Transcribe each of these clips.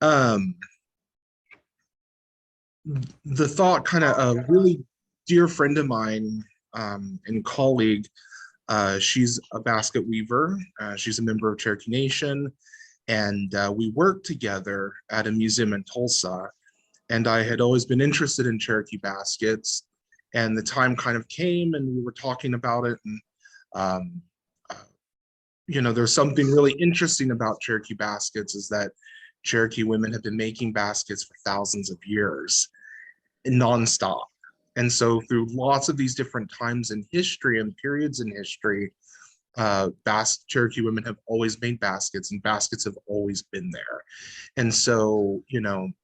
Um, the thought kind of a really dear friend of mine and colleague. She's a basket weaver. She's a member of Cherokee Nation, and we worked together at a museum in Tulsa. And I had always been interested in Cherokee baskets, and the time kind of came, and we were talking about it. And um, uh, there's something really interesting about Cherokee baskets is that Cherokee women have been making baskets for thousands of years, nonstop. And so, through lots of these different times in history and periods in history, Cherokee women have always made baskets, and baskets have always been there. And so,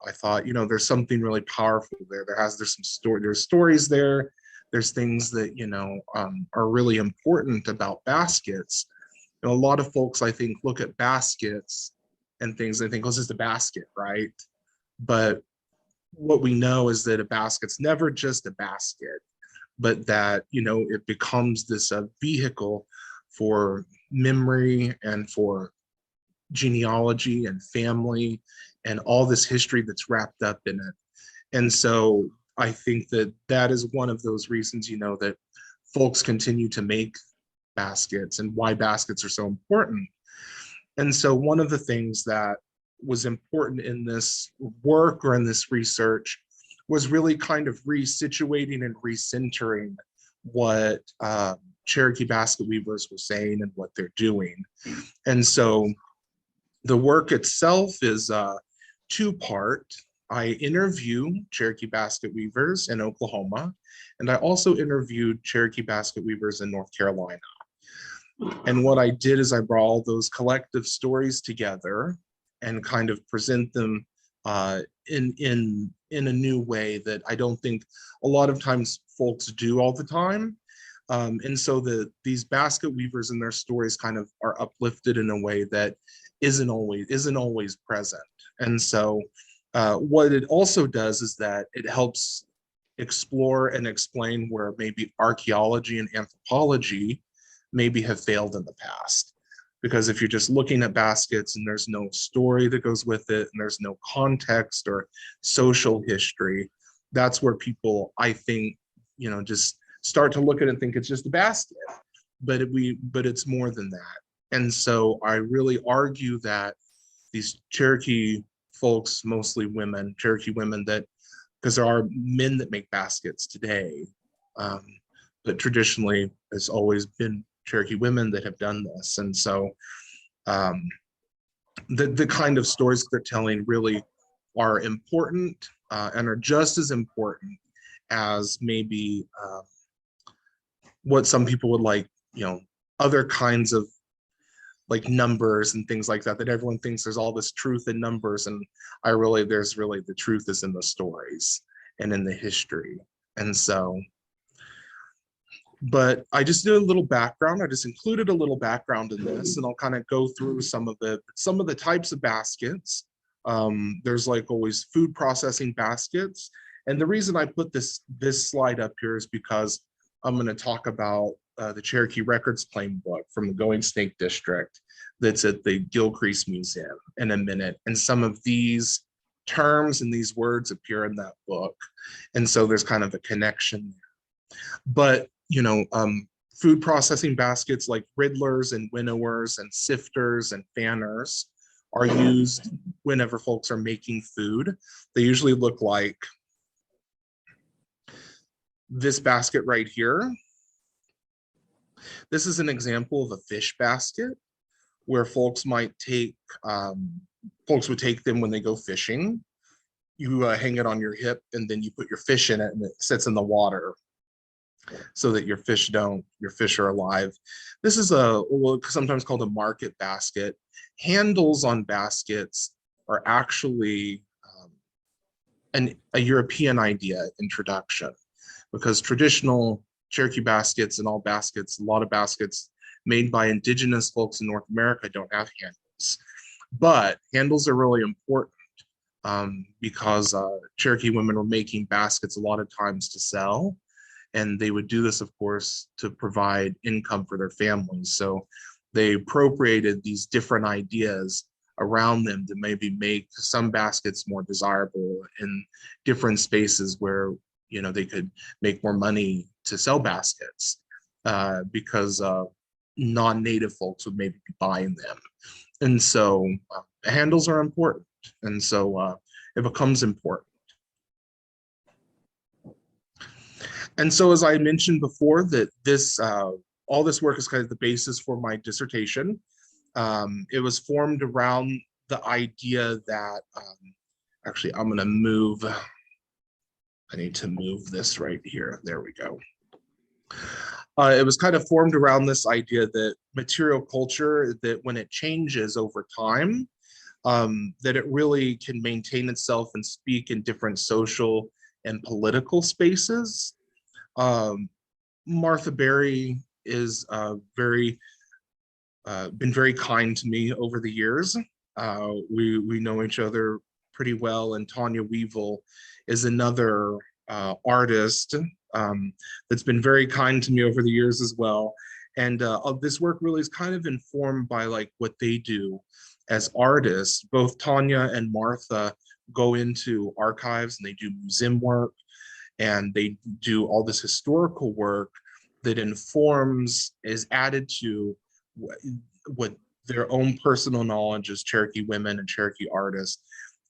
I thought, there's something really powerful there. There's some story, there's stories there. There's things that, are really important about baskets. A lot of folks, I think, look at baskets and things and think, oh, it's just a basket, right? But what we know is that a basket's never just a basket, but that it becomes this vehicle for memory and for genealogy and family and all this history that's wrapped up in it. And so I think that that is one of those reasons, that folks continue to make baskets and why baskets are so important. And so one of the things that was important in this work or in this research was really kind of resituating and recentering what Cherokee basket weavers were saying and what they're doing. And so the work itself is two-part. I interview Cherokee basket weavers in Oklahoma, and I also interviewed Cherokee basket weavers in North Carolina. And what I did is I brought all those collective stories together and kind of present them in a new way that I don't think a lot of times folks do all the time. And so these basket weavers and their stories kind of are uplifted in a way that isn't always present. And so what it also does is that it helps explore and explain where maybe archaeology and anthropology maybe have failed in the past. Because if you're just looking at baskets and there's no story that goes with it and there's no context or social history, that's where people, I think, just start to look at it and think it's just a basket. But it's more than that. And so I really argue that these Cherokee folks, mostly women, Cherokee women, that because there are men that make baskets today, but traditionally it's always been Cherokee women that have done this. And so the kind of stories they're telling really are important and are just as important as maybe what some people would like, other kinds of like numbers and things like that everyone thinks there's all this truth in numbers. And there's really the truth is in the stories and in the history. And so but I just did a little background. I just included a little background in this, and I'll kind of go through some of the types of baskets. There's like always food processing baskets, and the reason I put this slide up here is because I'm going to talk about the Cherokee Records Claim Book from the Going Snake District that's at the Gilcrease Museum in a minute, and some of these terms and these words appear in that book, and so there's kind of a connection there. But food processing baskets like riddlers and winnowers and sifters and fanners are used whenever folks are making food. They usually look like this basket right here. This is an example of a fish basket where folks would take them when they go fishing. You hang it on your hip and then you put your fish in it and it sits in the water so that your fish are alive. This is sometimes called a market basket. Handles on baskets are actually a European idea introduction, because traditional Cherokee baskets and a lot of baskets made by indigenous folks in North America don't have handles. But handles are really important because Cherokee women were making baskets a lot of times to sell. And they would do this, of course, to provide income for their families. So they appropriated these different ideas around them to maybe make some baskets more desirable in different spaces where, you know, they could make more money to sell baskets because non-native folks would maybe be buying them. And so handles are important. And so it becomes important. And so, as I mentioned before, that this all this work is kind of the basis for my dissertation. It was formed around the idea that, actually, I'm going to move. I need to move this right here. There we go. It was kind of formed around this idea that material culture, that when it changes over time, that it really can maintain itself and speak in different social and political spaces. Martha Berry is been very kind to me over the years. We know each other pretty well, and Tanya Weevil is another artist that's been very kind to me over the years as well. And this work really is kind of informed by like what they do as artists. Both Tanya and Martha go into archives and they do museum work, and they do all this historical work that informs, is added to what their own personal knowledge as Cherokee women and Cherokee artists.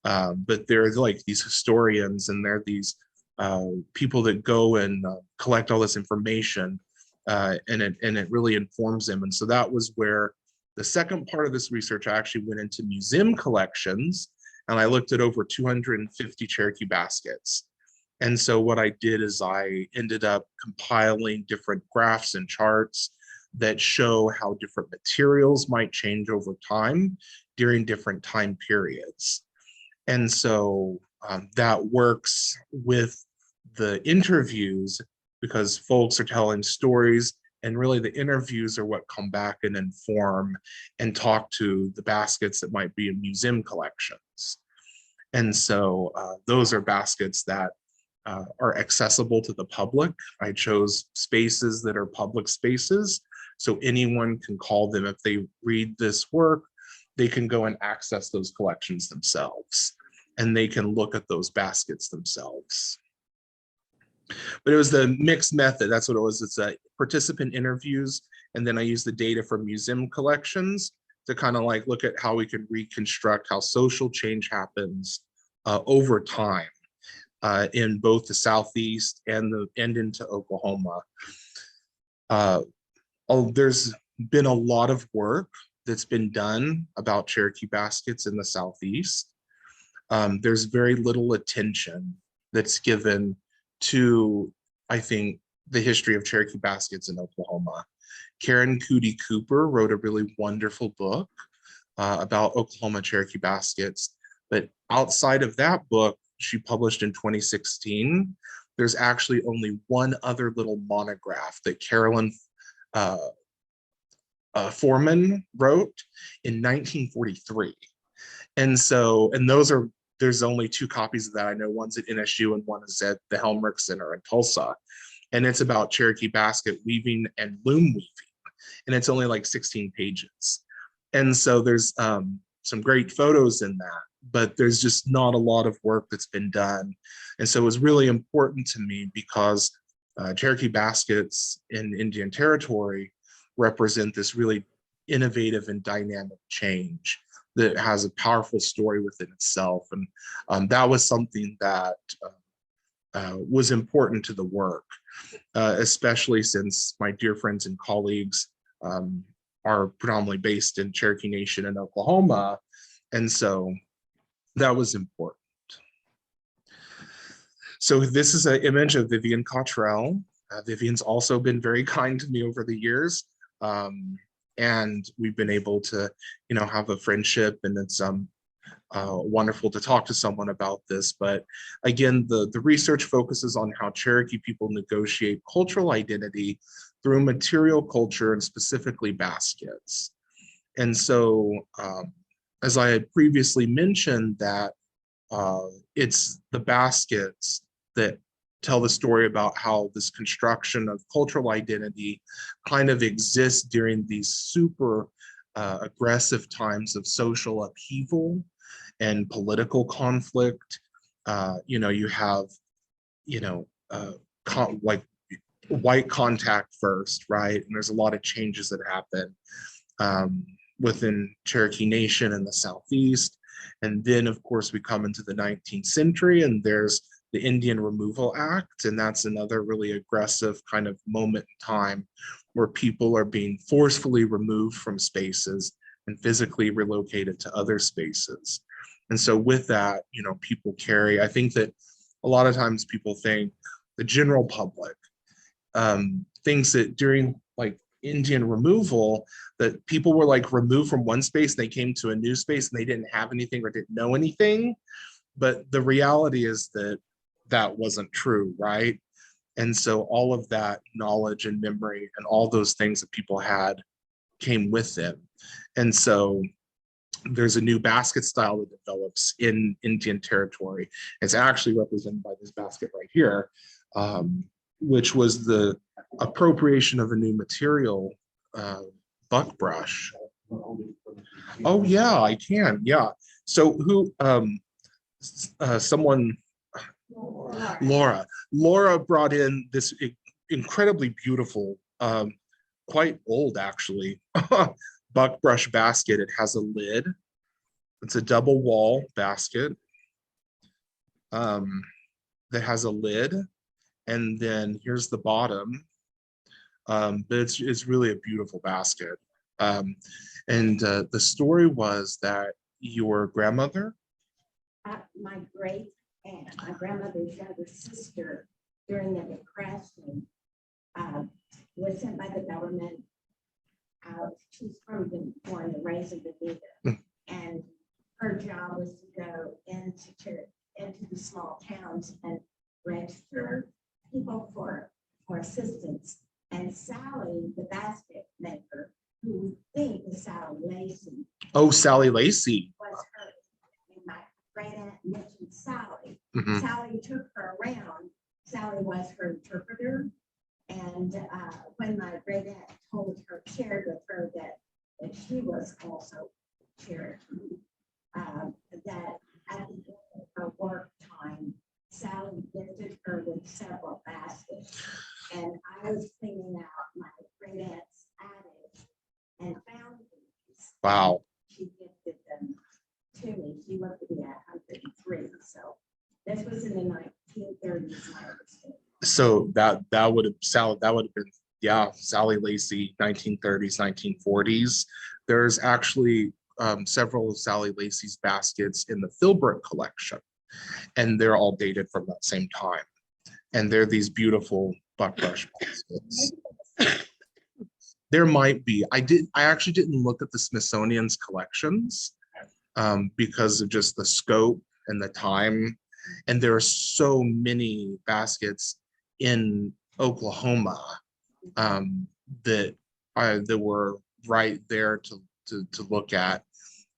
But they're like these historians, and they're these people that go and collect all this information, and it really informs them. And so that was where the second part of this research, I actually went into museum collections, and I looked at over 250 Cherokee baskets. And so what I did is I ended up compiling different graphs and charts that show how different materials might change over time during different time periods. And so that works with the interviews, because folks are telling stories, and really the interviews are what come back and inform and talk to the baskets that might be in museum collections. And so those are baskets that are accessible to the public. I chose spaces that are public spaces, so anyone can call them. If they read this work, they can go and access those collections themselves, and they can look at those baskets themselves. But it was the mixed method. That's what it was. It's participant interviews, and then I use the data from museum collections to kind of like look at how we can reconstruct how social change happens over time in both the Southeast and into Oklahoma. There's been a lot of work that's been done about Cherokee baskets in the Southeast. There's very little attention that's given to, I think, the history of Cherokee baskets in Oklahoma. Karen Coody Cooper wrote a really wonderful book about Oklahoma Cherokee baskets. But outside of that book, she published in 2016, there's actually only one other little monograph that Carolyn Foreman wrote in 1943. And so, and there's only 2 copies of that. I know one's at NSU and one is at the Helmrich Center in Tulsa. And it's about Cherokee basket weaving and loom weaving. And it's only like 16 pages. And so there's some great photos in that, but there's just not a lot of work that's been done. And so it was really important to me because Cherokee baskets in Indian Territory represent this really innovative and dynamic change that has a powerful story within itself. And that was something that was important to the work, especially since my dear friends and colleagues are predominantly based in Cherokee Nation in Oklahoma. And so that was important. So this is an image of Vivian Cottrell. Vivian's also been very kind to me over the years. And we've been able to, have a friendship, and it's wonderful to talk to someone about this. But again, the research focuses on how Cherokee people negotiate cultural identity through material culture, and specifically baskets. And so, as I had previously mentioned, that it's the baskets that tell the story about how this construction of cultural identity kind of exists during these super aggressive times of social upheaval and political conflict. You have, you know, like white contact first, right? And there's a lot of changes that happen um, within Cherokee Nation in the Southeast. And then, of course, we come into the 19th century and there's the Indian Removal Act. And that's another really aggressive kind of moment in time where people are being forcefully removed from spaces and physically relocated to other spaces. And so with that, people carry, I think that a lot of times people think the general public thinks that during like Indian removal, that people were like removed from one space and they came to a new space and they didn't have anything or didn't know anything. But the reality is that that wasn't true, right? And so all of that knowledge and memory and all those things that people had came with them. And so there's a new basket style that develops in Indian territory. It's actually represented by this basket right here, which was the appropriation of a new material, buckbrush. Oh yeah, I can. Yeah. So someone, Laura brought in this incredibly beautiful, quite old actually, buckbrush basket. It has a lid. It's a double wall basket that has a lid. And then here's the bottom. But it's really a beautiful basket. And the story was that your grandmother? My great aunt, my grandmother's younger sister, during the Depression, was sent by the government. She's from born and raised in Bonita, and her job was to go into the small towns and register people for assistance. And Sally, the basket maker, who we think is Sally Lacey. Oh, Sally Lacey. Was her. And my great aunt mentioned Sally. Mm-hmm. Sally took her around. Sally was her interpreter. And when my great aunt shared with her that she was also Cherokee, that at the end of her work time, Sally gifted her with several baskets. And I was cleaning out my great aunt's attic and found these. Wow. She gifted them to me. She lived to be at 103. So this was in the 1930s, my understanding. So that would have been, yeah, Sally Lacey, 1930s, 1940s. There's actually several of Sally Lacey's baskets in the Philbrick collection, and they're all dated from that same time. And they're these beautiful buckbrush baskets. There might be. I actually didn't look at the Smithsonian's collections because of just the scope and the time. And there are so many baskets in Oklahoma that were right there to look at.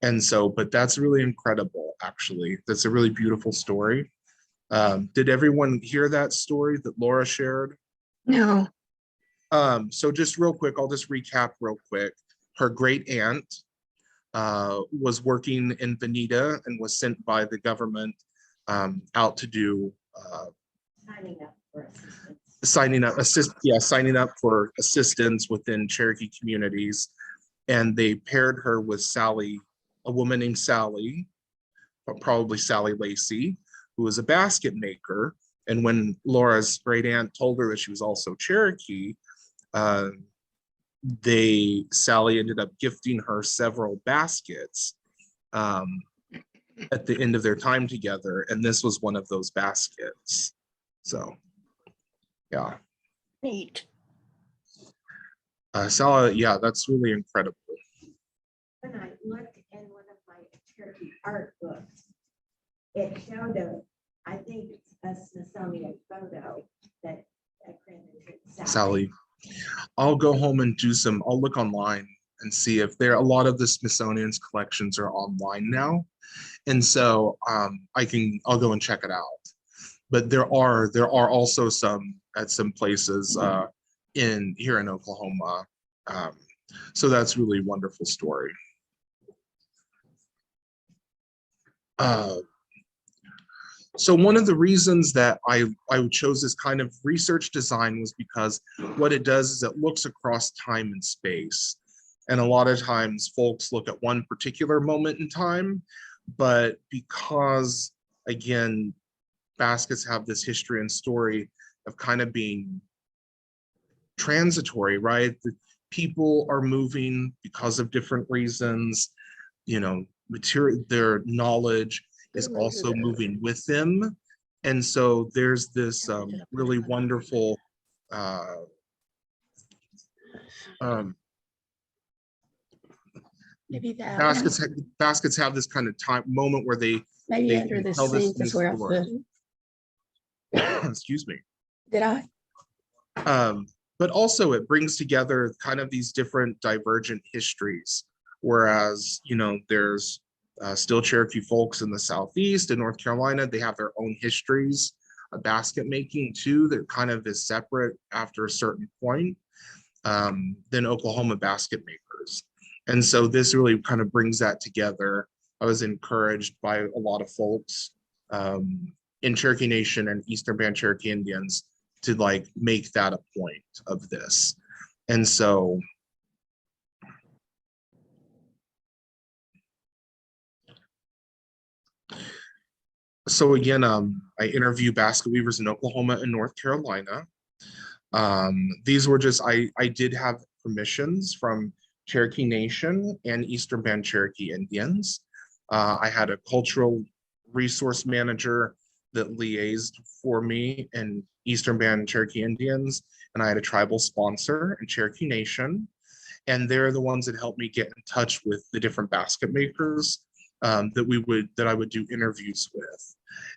And so, but that's really incredible, actually. That's a really beautiful story. Did everyone hear that story that Laura shared? No. So just real quick, I'll just recap real quick. Her great aunt was working in Bonita and was sent by the government out to do signing up for assistance within Cherokee communities. And they paired her with Sally, a woman named Sally, probably Sally Lacey, who was a basket maker. And when Laura's great aunt told her that she was also Cherokee, Sally ended up gifting her several baskets at the end of their time together. And this was one of those baskets. So, yeah. Neat. Sally, yeah, that's really incredible. When I looked in one of my Cherokee art books, it showed I think it's a Smithsonian photo that credited Sally. I'll go home and I'll look online and see if a lot of the Smithsonian's collections are online now. And so I'll go and check it out. But there are also some at some places here in Oklahoma So that's really a wonderful story. So one of the reasons that I chose this kind of research design was because what it does is it looks across time and space. And a lot of times folks look at one particular moment in time, but because, again, baskets have this history and story of kind of being transitory, right? The people are moving because of different reasons, material, their knowledge is also moving with them. And so there's this really wonderful um, Maybe that baskets have this kind of time moment where maybe they under can the tell this sink is where I new story. put it. Excuse me. Did I? But also it brings together kind of these different divergent histories. Whereas, there's still Cherokee folks in the Southeast and North Carolina, they have their own histories of basket making too, that kind of is separate after a certain point than Oklahoma basket makers. And so this really kind of brings that together. I was encouraged by a lot of folks in Cherokee Nation and Eastern Band Cherokee Indians to like make that a point of this. And so again, I interview basket weavers in Oklahoma and North Carolina. These were just, I did have permissions from Cherokee Nation and Eastern Band Cherokee Indians. I had a cultural resource manager that liaised for me in Eastern Band Cherokee Indians, and I had a tribal sponsor in Cherokee Nation. And they're the ones that helped me get in touch with the different basket makers that I would do interviews with.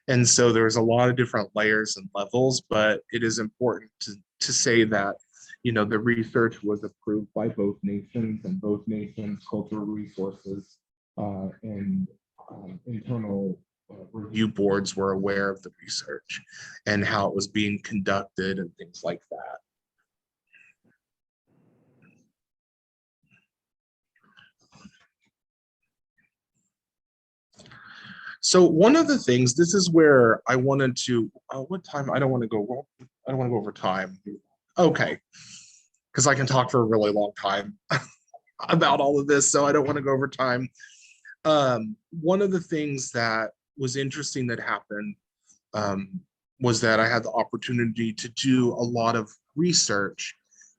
And so there's a lot of different layers and levels, but it is important to say that, the research was approved by both nations, and both nations' cultural resources and internal review boards were aware of the research and how it was being conducted and things like that. So one of the things, this is where I wanted to, what time? I don't want to go over time. Okay, because I can talk for a really long time about all of this, so I don't want to go over time. One of the things that was interesting that happened was that I had the opportunity to do a lot of research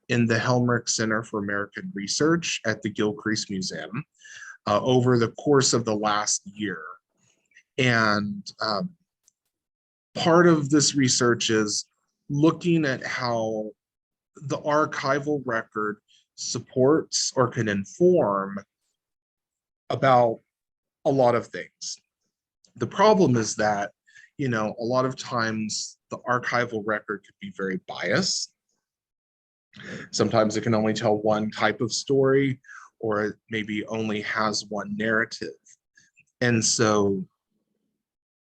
in the Helmerich Center for American Research at the Gilcrease Museum over the course of the last year. And part of this research is looking at how the archival record supports or can inform about a lot of things. The problem is that, a lot of times the archival record could be very biased. Sometimes it can only tell one type of story, or it maybe only has one narrative. And so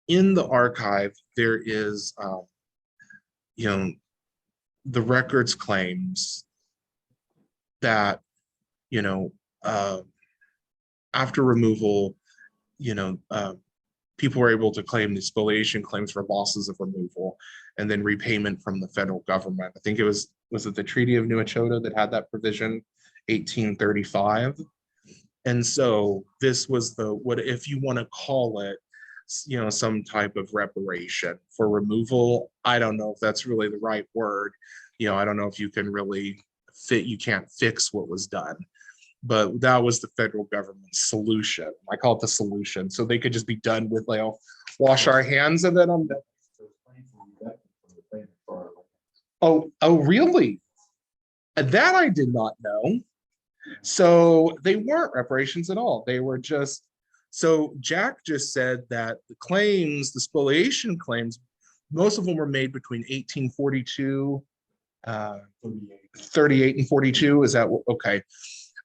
in the archive, there is, the records claims that, after removal, people were able to claim the spoliation claims for losses of removal and then repayment from the federal government. I think it was it the Treaty of New Echota that had that provision, 1835. And so this was what, if you want to call it, some type of reparation for removal. I don't know if that's really the right word. I don't know if you can really you can't fix what was done, but that was the federal government's solution. I call it the solution. So they could just be done with, like, wash our hands and then I'm done. Oh, really? That I did not know. So they weren't reparations at all. They were just, so Jack just said that the claims, the spoliation claims, most of them were made between 1842, 38 and 42. Is that okay?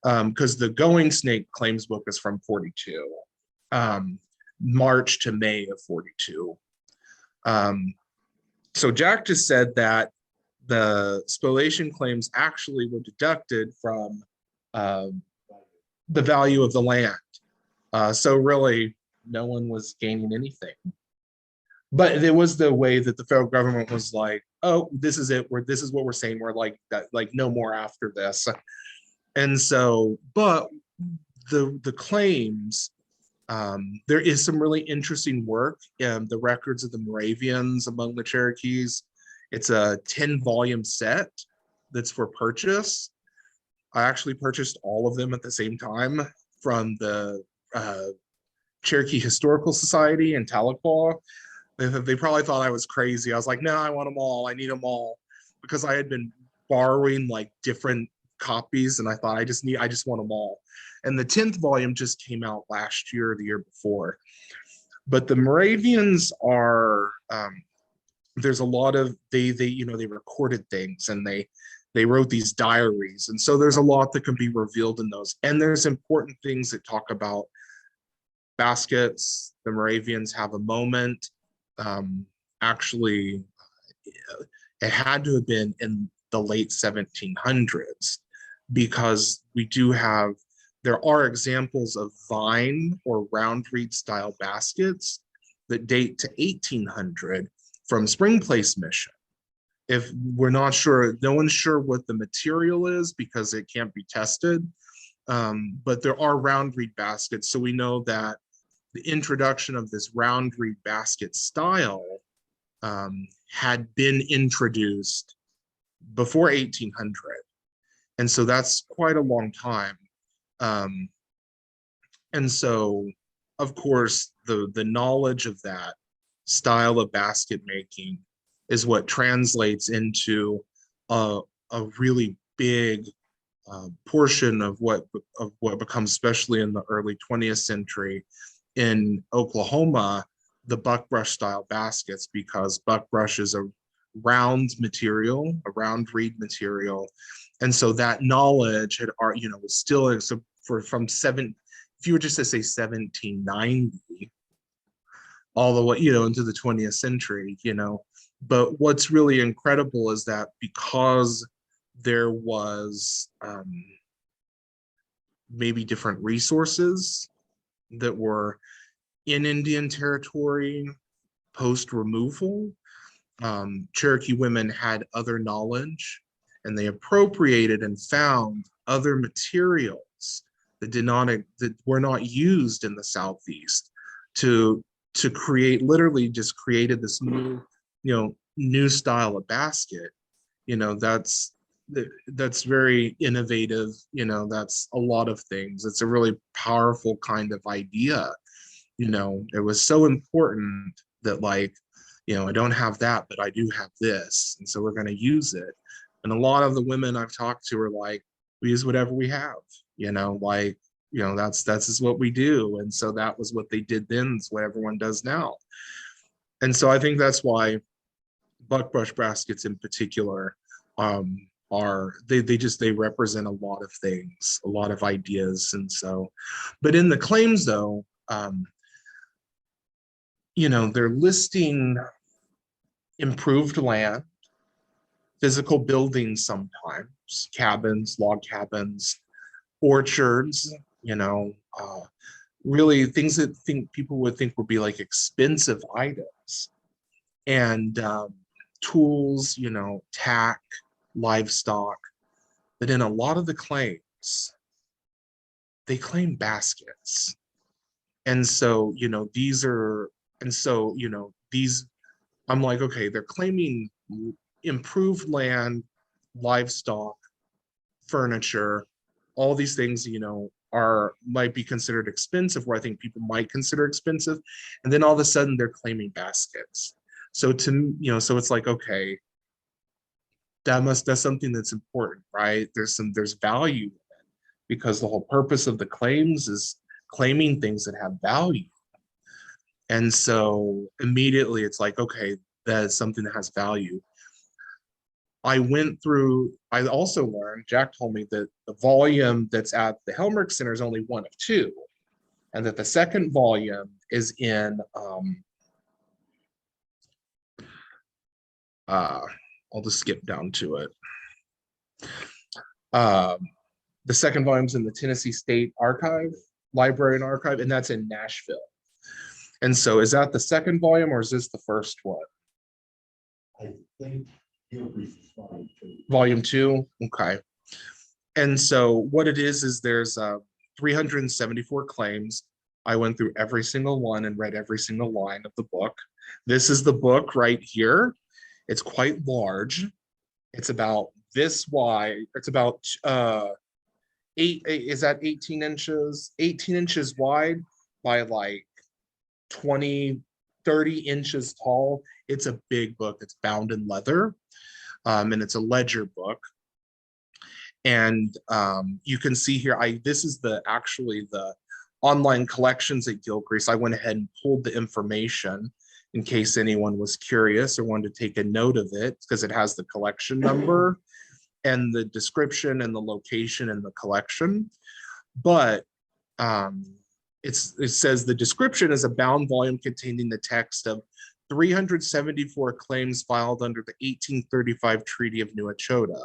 Because the Going Snake claims book is from 42, March to May of 42. So Jack just said that the spoliation claims actually were deducted from uh, the value of the land. So really, no one was gaining anything. But it was the way that the federal government was like, oh, this is it. This is what we're saying. We're like that, like no more after this. And so, but the claims, there is some really interesting work in the records of the Moravians among the Cherokees. It's a 10-volume set that's for purchase. I actually purchased all of them at the same time from the Cherokee Historical Society in Tahlequah. They probably thought I was crazy. I was like, no, I want them all. I need them all, because I had been borrowing like different copies, and I thought I just want them all. And the 10th volume just came out last year or the year before. But the Moravians are, there's a lot of, they recorded things, and they wrote these diaries. And so there's a lot that can be revealed in those. And there's important things that talk about baskets. The Moravians have a moment. Actually, it had to have been in the late 1700s, because there are examples of vine or round reed style baskets that date to 1800 from Spring Place Mission. If we're not sure, no one's sure what the material is because it can't be tested, but there are round reed baskets. So we know that the introduction of this round reed basket style had been introduced before 1800. And so that's quite a long time. And so, of course, the knowledge of that style of basket making is what translates into a really big portion of what becomes, especially in the early 20th century, in Oklahoma, the buckbrush style baskets, because buckbrush is a round material, a round reed material. And so that knowledge had, was still, so if you were just to say 1790, all the way, into the 20th century, but what's really incredible is that because there was maybe different resources that were in Indian Territory post removal, Cherokee women had other knowledge, and they appropriated and found other materials that were not used in the Southeast to create, literally just created this new style of basket. That's very innovative. That's a lot of things. It's a really powerful kind of idea. It was so important that, like, I don't have that, but I do have this, and so we're going to use it. And a lot of the women I've talked to are like, we use whatever we have, that's just what we do. And so that was what they did then. It's what everyone does now. And so I think that's why buckbrush baskets in particular they represent a lot of things, a lot of ideas. And so, but in the claims though, they're listing improved land, physical buildings, sometimes cabins, log cabins, orchards, really things that people would think would be like expensive items, and tools, tack, livestock. But in a lot of the claims, they claim baskets. And so, these, I'm like, okay, they're claiming improved land, livestock, furniture, all these things, might be considered expensive, where I think people might consider expensive. And then all of a sudden they're claiming baskets. So so it's like, okay, that's something that's important, right? There's value in it, because the whole purpose of the claims is claiming things that have value. And so immediately it's like, okay, that's something that has value. I also learned, Jack told me that the volume that's at the Helmerich Center is only one of two, and that the second volume is in, I'll just skip down to it. The second volume's in the Tennessee State Archive, Library and Archive, and that's in Nashville. And so is that the second volume or is this the first one? I think Gilcrease is fine too. Volume 2? Okay. And so what it is there's 374 claims. I went through every single one and read every single line of the book. This is the book right here. It's quite large. It's about this wide. It's about is that 18 inches? 18 inches wide by like 20, 30 inches tall. It's a big book. It's bound in leather. And it's a ledger book. And you can see here, this is actually the online collections at Gilcrease. I went ahead and pulled the information in case anyone was curious or wanted to take a note of it, because it has the collection number and the description and the location and the collection. But it says the description is a bound volume containing the text of 374 claims filed under the 1835 Treaty of New Echota.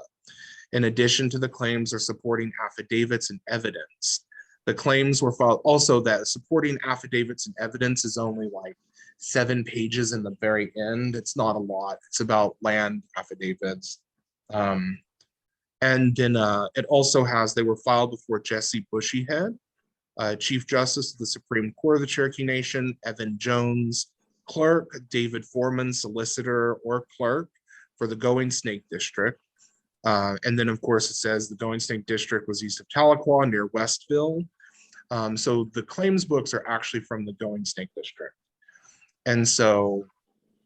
In addition to the claims are supporting affidavits and evidence. The claims were filed, also that supporting affidavits and evidence is only like 7 pages in the very end. It's not a lot. It's about land affidavits. And then it also has, they were filed before Jesse Bushyhead, Chief Justice of the Supreme Court of the Cherokee Nation, Evan Jones, Clerk, David Foreman, Solicitor or Clerk for the Going Snake District. And then, of course, it says the Going Snake District was east of Tahlequah near Westville. So the claims books are actually from the Going Snake District. And so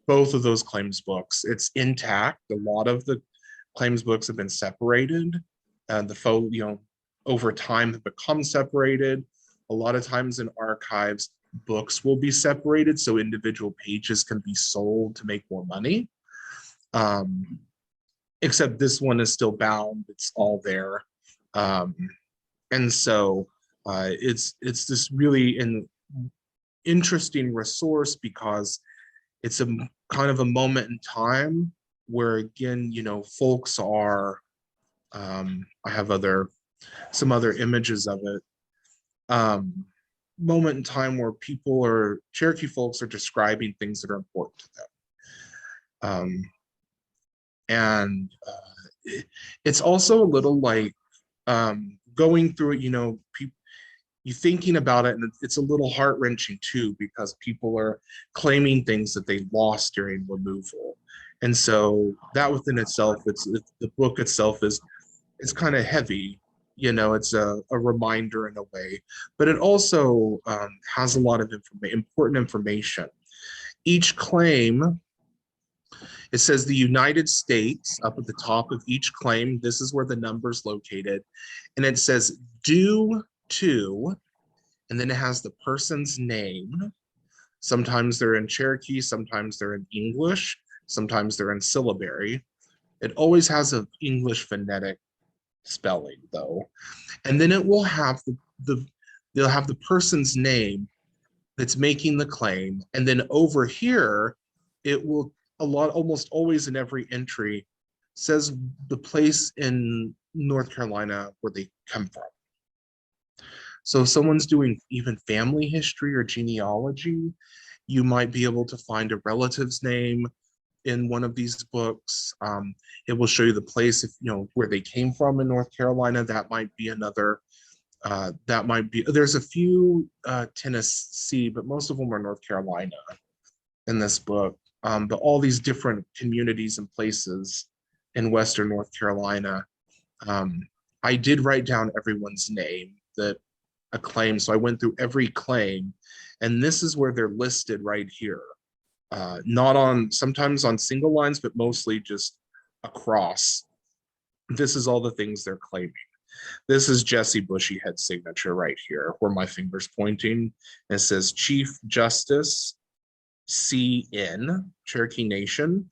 both of those claims books, it's intact. A lot of the claims books have been separated. Over time have become separated. A lot of times in archives, books will be separated so individual pages can be sold to make more money. Except this one is still bound, it's all there. And so it's this really interesting resource because it's a kind of a moment in time where, again, folks are, I have some other images of it. Moment in time where Cherokee folks are describing things that are important to them. And it's also a little like going through it, you thinking about it, and it's a little heart-wrenching too, because people are claiming things that they lost during removal. And so that within itself, the book itself is kind of heavy, it's a reminder in a way, but it also has a lot of important information. Each claim, it says the United States up at the top of each claim. This is where the number's located. And it says due to, and then it has the person's name. Sometimes they're in Cherokee, sometimes they're in English, sometimes they're in syllabary. It always has an English phonetic spelling though. And then it will have they'll have the person's name that's making the claim. And then over here, it will almost always in every entry says the place in North Carolina where they come from. So if someone's doing even family history or genealogy, you might be able to find a relative's name in one of these books. It will show you the place, where they came from in North Carolina. That might be another, there's a few Tennessee, but most of them are North Carolina in this book. But all these different communities and places in Western North Carolina. I did write down everyone's name that a claim. So I went through every claim, and this is where they're listed right here. Sometimes on single lines, but mostly just across. This is all the things they're claiming. This is Jesse Bushyhead's signature right here, where my finger's pointing. And it says Chief Justice CN, Cherokee Nation.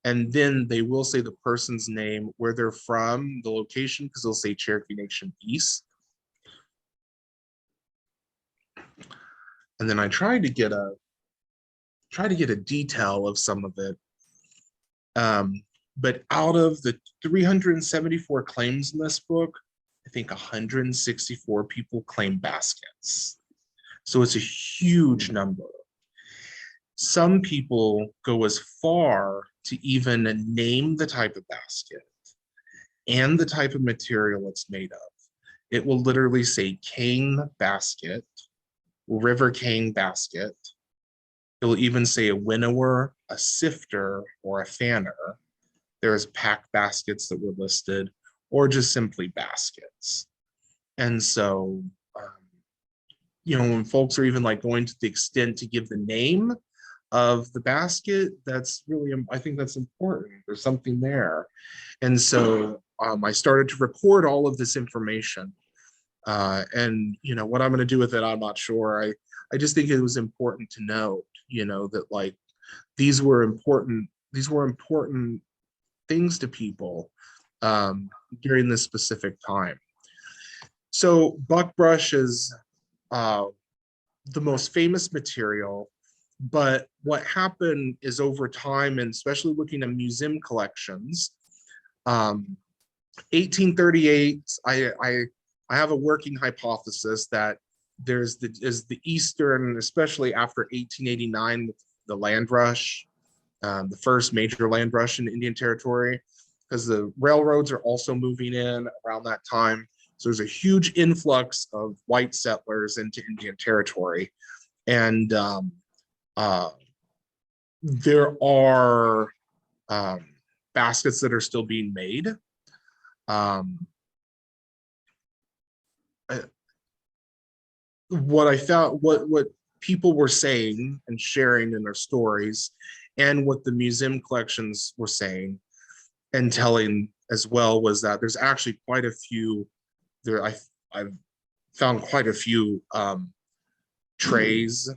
And then they will say the person's name, where they're from, the location, because they'll say Cherokee Nation East. And then I tried to get a detail of some of it. But out of the 374 claims in this book, I think 164 people claim baskets. So it's a huge number. Some people go as far to even name the type of basket and the type of material it's made of. It will literally say cane basket, river cane basket. It will even say a winnower, a sifter, or a fanner. There's pack baskets that were listed, or just simply baskets. And so, when folks are even like going to the extent to give the name of the basket, that's really, I think that's important. There's something there. And so I started to record all of this information. And what I'm going to do with it, I'm not sure. I just think it was important to note, that like these were important things to people during this specific time. So buckbrush is the most famous material, but what happened is over time, and especially looking at museum collections, 1838, I have a working hypothesis that there's the Eastern, especially after 1889 with the land rush, the first major land rush in Indian Territory, because the railroads are also moving in around that time. So there's a huge influx of white settlers into Indian Territory. And there are baskets that are still being made. What I found, what people were saying and sharing in their stories, and what the museum collections were saying and telling as well, was that there's actually quite a few there. I've found quite a few trays,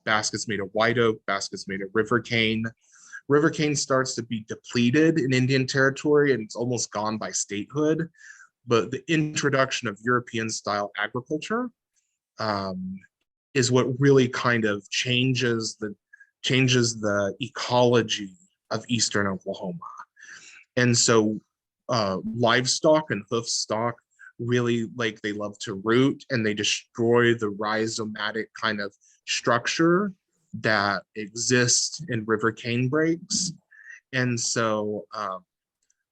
baskets made of white oak, baskets made of river cane. River cane starts to be depleted in Indian Territory and it's almost gone by statehood. But the introduction of European style agriculture is what really kind of changes the ecology of Eastern Oklahoma. And so livestock and hoof stock really, like, they love to root and they destroy the rhizomatic kind of structure that exists in river cane breaks. And so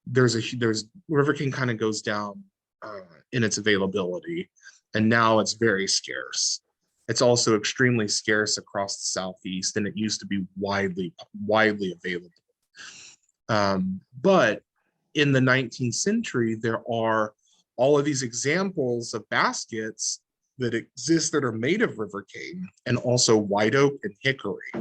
there's river cane kind of goes down in its availability, and now it's very scarce. It's also extremely scarce across the Southeast, and it used to be widely available. But in the 19th century, there are all of these examples of baskets that exist that are made of river cane and also white oak and hickory.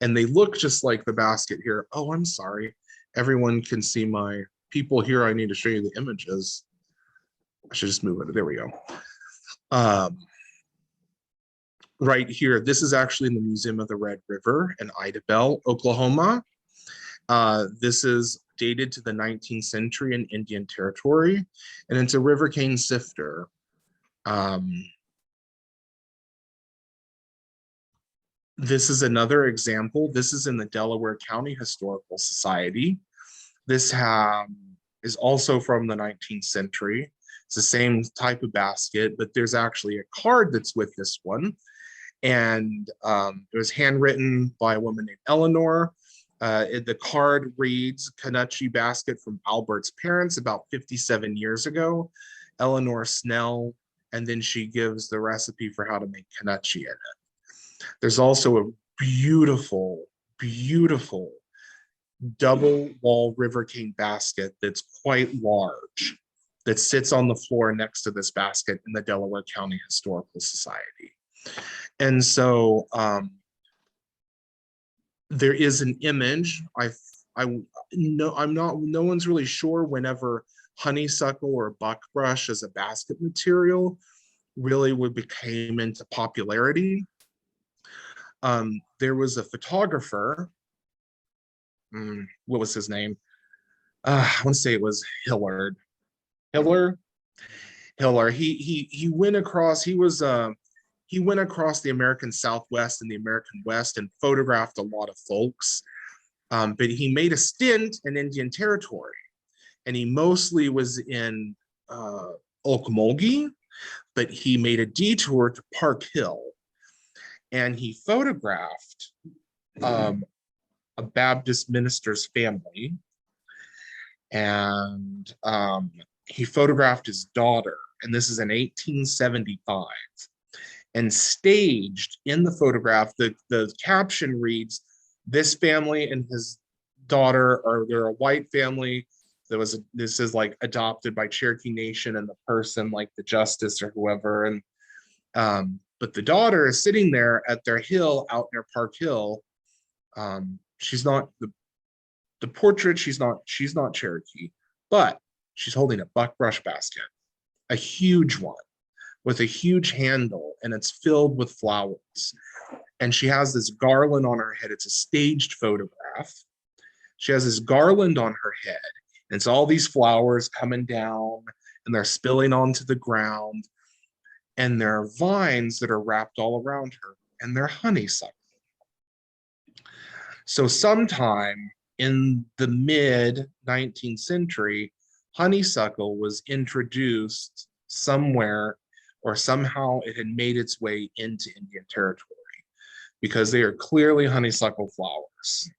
And they look just like the basket here. Oh, I'm sorry. Everyone can see my people here. I need to show you the images. I should just move it. There we go. Right here, this is actually in the Museum of the Red River in Idabel, Oklahoma. This is dated to the 19th century in Indian Territory, and it's a river cane sifter. This is another example. This is in the Delaware County Historical Society. This is also from the 19th century. It's the same type of basket, but there's actually a card that's with this one. And it was handwritten by a woman named Eleanor. The card reads, "Canucci basket from Albert's parents about 57 years ago, Eleanor Snell," and then she gives the recipe for how to make canucci in it. There's also a beautiful, beautiful double wall river cane basket that's quite large, that sits on the floor next to this basket in the Delaware County Historical Society. And so there is an image. No one's really sure whenever honeysuckle or buckbrush as a basket material really became into popularity. There was a photographer, what was his name? I want to say it was Hillard. Hiller. He went across. He went across the American Southwest and the American West and photographed a lot of folks. But he made a stint in Indian Territory, and he mostly was in Okmulgee, but he made a detour to Park Hill, and he photographed a Baptist minister's family, and he photographed his daughter, and this is in 1875, and staged in the photograph, the caption reads, "This family and his daughter they're a white family this is like adopted by Cherokee Nation, and the person like the justice or whoever, and but the daughter is sitting there at their hill out near Park Hill. She's not the portrait, she's not Cherokee, but she's holding a buckbrush basket, a huge one with a huge handle, and it's filled with flowers. And she has this garland on her head. It's a staged photograph. She has this garland on her head, and it's all these flowers coming down, and they're spilling onto the ground, and there are vines that are wrapped all around her, and they're honeysuckle. So sometime in the mid 19th century, honeysuckle was introduced somewhere, or somehow it had made its way into Indian Territory, because they are clearly honeysuckle flowers.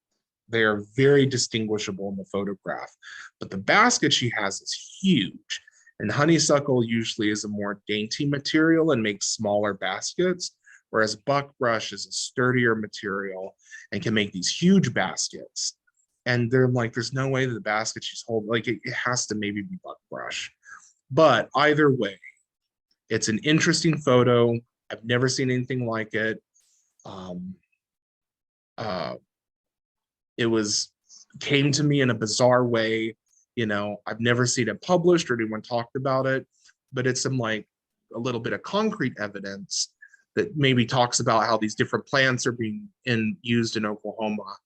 They are very distinguishable in the photograph, but the basket she has is huge, and honeysuckle usually is a more dainty material and makes smaller baskets, whereas buckbrush is a sturdier material and can make these huge baskets. And they're like, there's no way that the basket she's holding, like it has to maybe be buckbrush. But either way, it's an interesting photo. I've never seen anything like it. It came to me in a bizarre way. I've never seen it published or anyone talked about it, but it's some like a little bit of concrete evidence that maybe talks about how these different plants are being used in Oklahoma.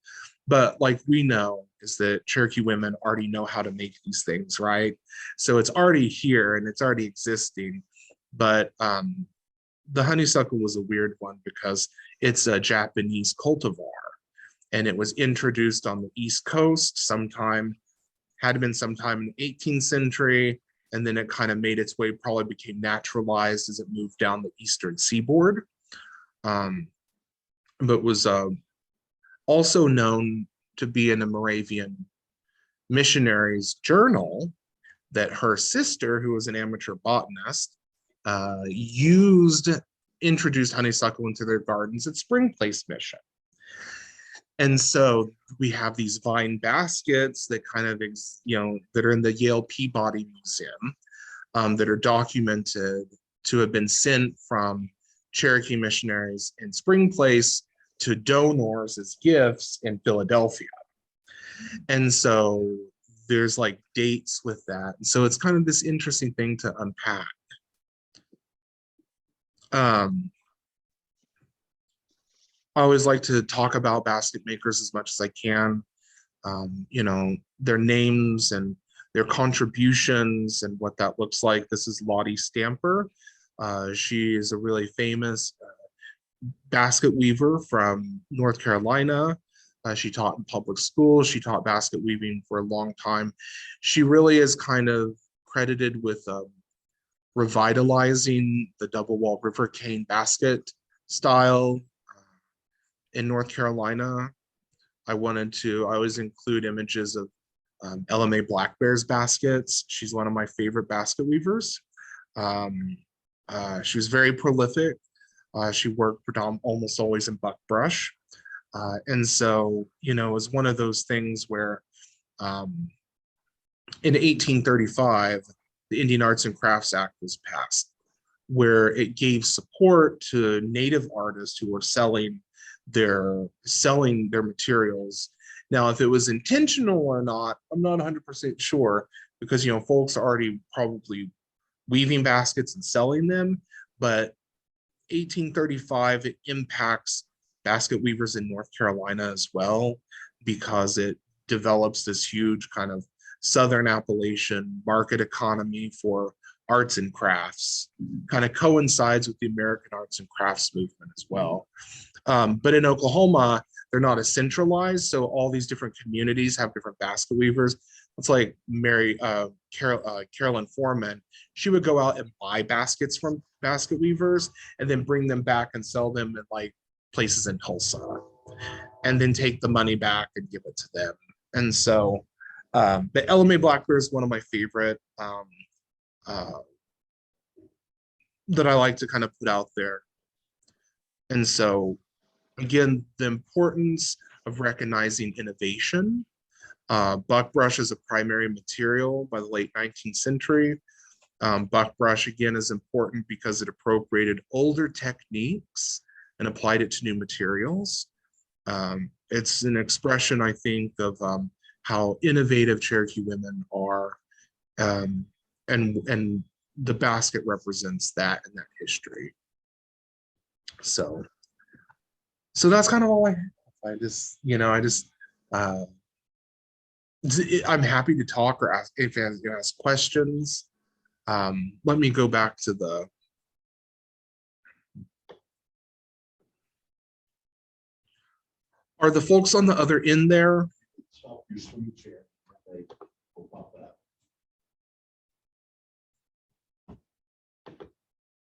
But like we know is that Cherokee women already know how to make these things, right? So it's already here and it's already existing. But the honeysuckle was a weird one because it's a Japanese cultivar, and it was introduced on the East Coast had been sometime in the 18th century, and then it kind of made its way, probably became naturalized as it moved down the eastern seaboard. But was also known to be in a Moravian missionary's journal that her sister, who was an amateur botanist, introduced honeysuckle into their gardens at Spring Place Mission. And so we have these vine baskets that kind of, that are in the Yale Peabody Museum, that are documented to have been sent from Cherokee missionaries in Spring Place to donors as gifts in Philadelphia. And so there's like dates with that. And so it's kind of this interesting thing to unpack. I always like to talk about basket makers as much as I can. Their names and their contributions and what that looks like. This is Lottie Stamper. She is a really famous basket weaver from North Carolina. She taught in public schools. She taught basket weaving for a long time. She really is kind of credited with revitalizing the double wall river cane basket style in North Carolina. I always include images of LMA Black Bear's baskets. She's one of my favorite basket weavers. She was very prolific. She worked almost always in buckbrush. And so, it was one of those things where in 1835, the Indian Arts and Crafts Act was passed, where it gave support to Native artists who were selling their materials. Now, if it was intentional or not, I'm not 100% sure, because folks are already probably weaving baskets and selling them. But 1835, it impacts basket weavers in North Carolina as well, because it develops this huge kind of Southern Appalachian market economy for arts and crafts, kind of coincides with the American arts and crafts movement as well. But in Oklahoma, they're not as centralized. So all these different communities have different basket weavers. it's like Carolyn Foreman. She would go out and buy baskets from basket weavers and then bring them back and sell them at like places in Tulsa, and then take the money back and give it to them. And so, but Ella Mae Blackbear is one of my favorite that I like to kind of put out there. And so, again, the importance of recognizing innovation. Buckbrush is a primary material by the late 19th century. Buckbrush, again, is important because it appropriated older techniques and applied it to new materials. It's an expression, I think, of how innovative Cherokee women are, and the basket represents that in that history. So that's kind of all I have. I'm happy to talk or ask if you ask questions. Let me go back to the. Are the folks on the other end there? Stop you from the chair.